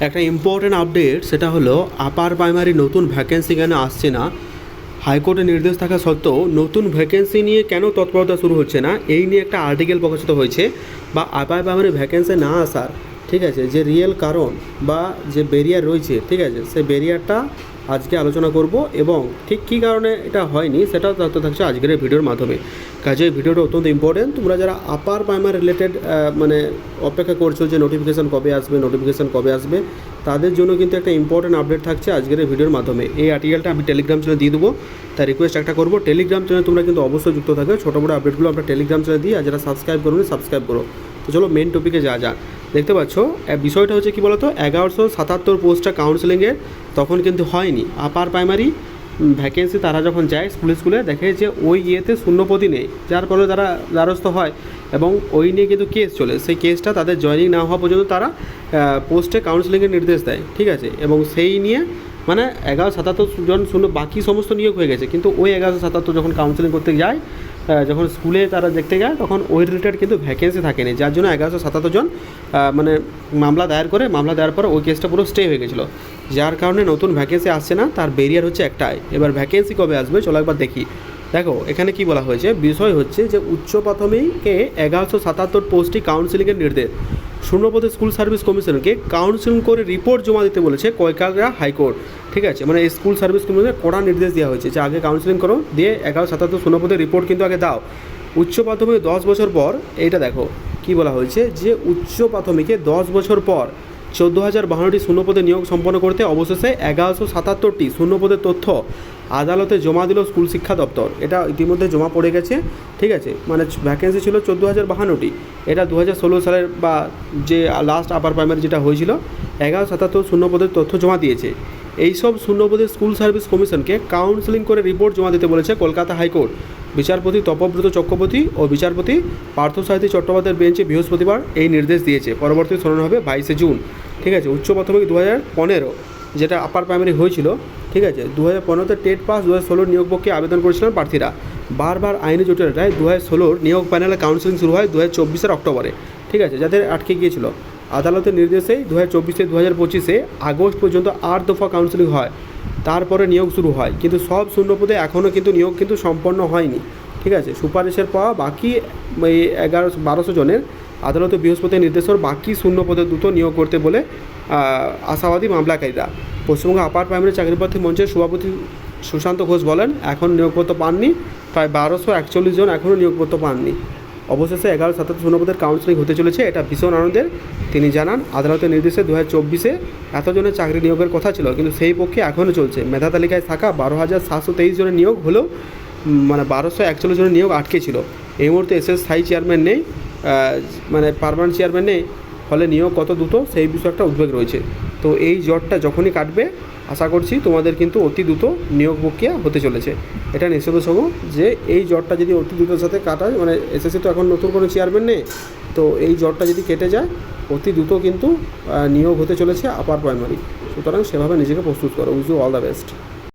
একটা important update, সেটা হলো আপার প্রাইমারি নতুন ভ্যাকেন্সি কেন আসছে না। হাইকোর্টের নির্দেশ থাকা সত্ত্বেও নতুন ভ্যাকেন্সি নিয়ে কেন তৎপরতা শুরু হচ্ছে না, এই নিয়ে একটা আর্টিকেল প্রকাশিত হয়েছে। বা আপার প্রাইমারি ভ্যাকেন্সি না আসার, ঠিক আছে, যে রিয়েল কারণ বা যে ব্যারিয়ার রয়েছে, ঠিক আছে, সেই ব্যারিয়ারটা আজকে আলোচনা করব এবং ঠিক কী কারণে এটা হয়নি সেটাও তথ্য থাকছে আজকের এই ভিডিওর মাধ্যমে। কাজে এই ভিডিওটা অত্যন্ত ইম্পর্টেন্ট। তোমরা যারা আপার প্রাইমারি রিলেটেড মানে অপেক্ষা করছো যে নোটিফিকেশান কবে আসবে, তাদের জন্য কিন্তু একটা ইম্পর্টেন্ট আপডেট থাকছে আজকের এই ভিডিওর মাধ্যমে। এই আর্টিকেলটা আমি টেলিগ্রাম চ্যানেলে দিয়ে দেবো। তাই রিকোয়েস্ট একটা করবো, টেলিগ্রাম চ্যানেলে তোমরা কিন্তু অবশ্যই যুক্ত থাকবে। ছোটো বড়ো আপডেটগুলো আমরা টেলিগ্রাম চ্যানেলে দিই, আর যারা সাবস্ক্রাইব করো সাবস্ক্রাইব করো। তো চলো মেন টপিকে যা দেখতে পাচ্ছ। বিষয়টা হচ্ছে কী বলতো, 1177 পোস্টটা কাউন্সেলিংয়ের তখন কিন্তু হয়নি। আপার প্রাইমারি ভ্যাকেন্সি তারা যখন যায় স্কুলে দেখে যে ওই ইয়েতে শূন্যপদই নেই, যার ফলে তারা দ্বারস্থ হয় এবং ওই নিয়ে কিন্তু কেস চলে। সেই কেসটা তাদের জয়েনিং না হওয়া পর্যন্ত তারা পোস্টে কাউন্সেলিংয়ের নির্দেশ দেয়, ঠিক আছে। এবং সেই নিয়ে মানে 1177 জন শূন্য, বাকি সমস্ত নিয়োগ হয়ে গেছে, কিন্তু ওই 1177 যখন কাউন্সেলিং করতে যায়, যখন স্কুলে তারা দেখতে যায়, তখন ওই রিলেটেড কিন্তু ভ্যাকেন্সি থাকেনি, যার জন্য 1177 জন মানে মামলা দেওয়ার পরে ওই কেসটা পুরো স্টে হয়ে গেছিলো। যার কারণে নতুন ভ্যাকেন্সি আসছে না, তার ব্যারিয়ার হচ্ছে একটাই। এবার ভ্যাকেন্সি কবে আসবে চলো একবার দেখি। দেখো এখানে কি বলা হয়েছে, বিষয় হচ্ছে যে উচ্চ প্রাথমিকে 1177 পোস্টটি কাউন্সিলিংয়ের নির্দেশ। শূন্যপদে স্কুল সার্ভিস কমিশনকে কাউন্সিলিং করে রিপোর্ট জমা দিতে বলেছে কলকাতা হাইকোর্ট, ঠিক আছে। মানে এই স্কুল সার্ভিস কমিশনের কড়া নির্দেশ দেওয়া হয়েছে যে আগে কাউন্সিলিং করো, দিয়ে 1177 শূন্যপদের রিপোর্ট কিন্তু আগে দাও। উচ্চ প্রাথমিক 10 বছর পর, এইটা দেখো কি বলা হয়েছে, যে উচ্চ প্রাথমিকে 10 বছর পর 14,052টি শূন্যপদে নিয়োগ সম্পন্ন করতে অবশেষে 1177টি শূন্যপদের তথ্য আদালতে জমা দিল স্কুল শিক্ষা দপ্তর। এটা ইতিমধ্যে জমা পড়ে গেছে, ঠিক আছে। মানে ভ্যাকেন্সি ছিল 14,052টি, এটা 2016 সালের বা যে লাস্ট আপার প্রাইমারি যেটা হয়েছিল, 1177 শূন্যপদের তথ্য জমা দিয়েছে। এইসব শূন্যপদের স্কুল সার্ভিস কমিশনকে কাউন্সেলিং করে রিপোর্ট জমা দিতে বলেছে কলকাতা হাইকোর্ট। বিচারপতি তপব্রত চক্রবর্তী ও বিচারপতি পার্থসারথী চট্টোপাধ্যায়ের বেঞ্চে বৃহস্পতিবার এই নির্দেশ দিয়েছে। পরবর্তী শুনানি হবে 22 জুন, ঠিক আছে। উচ্চ প্রাথমিক 2015 যেটা আপার প্রাইমারি হয়েছিল, ঠিক আছে। 2015-তে টেট পাস, 2016 নিয়োগ পক্ষে আবেদন করেছিলেন প্রার্থীরা। বারবার আইনি জটিলতায় 2016 নিয়োগ প্যানেলে কাউন্সেলিং শুরু হয় 2024 অক্টোবরে, ঠিক আছে, যাদের আটকে গিয়েছিল। আদালতের নির্দেশেই 2024-2025 আগস্ট পর্যন্ত 8 দফা কাউন্সেলিং হয়, তারপরে নিয়োগ শুরু হয়। কিন্তু সব শূন্যপদে এখনও কিন্তু নিয়োগ কিন্তু সম্পন্ন হয়নি, ঠিক আছে। সুপারিশের পাওয়া বাকি এই 1200 জনের আদালতে বৃহস্পতির নির্দেশের বাকি শূন্যপদে দ্রুত নিয়োগ করতে বলে আশাবাদী মামলাকারীরা। পশ্চিমবঙ্গ আপার প্রাইমারি চাকরিপ্রার্থী মঞ্চের সভাপতি সুশান্ত ঘোষ বলেন, এখন নিয়োগপত্র পাননি প্রায় 1241 জন, এখনও নিয়োগপত্র পাননি। অবশেষে 1177 শূন্যপদের কাউন্সেলিং হতে চলেছে, এটা ভীষণ আনন্দের। তিনি জানান, আদালতের নির্দেশে 2024-এ এতজনের চাকরি নিয়োগের কথা ছিল, কিন্তু সেই পক্ষে এখনও চলছে। মেধা তালিকায় থাকা 12,723 জনের নিয়োগ হলেও মানে 1241 জনের নিয়োগ আটকে ছিল। এই মুহূর্তে স্থায়ী চেয়ারম্যান নেই, মানে পার্মানেন্ট চেয়ারম্যান নেই, ফলে নিয়োগ কত দ্রুত সেই বিষয়ে একটা উদ্বেগ রয়েছে। তো এই জটটা যখনই কাটবে, আশা করছি তোমাদের কিন্তু অতি দ্রুত নিয়োগ প্রক্রিয়া হতে চলেছে। এটা নিশ্চিত সঙ্গ যে এই জটটা যদি অতি দ্রুতের সাথে কাটায়, মানে এসএসসি তো এখন নতুন কোনো চেয়ারম্যান নেই, তো এই জটটা যদি কেটে যায়, অতি দ্রুত কিন্তু নিয়োগ হতে চলেছে আপার প্রাইমারি। সুতরাং সেভাবে নিজেকে প্রস্তুত করো। Wish you all the best.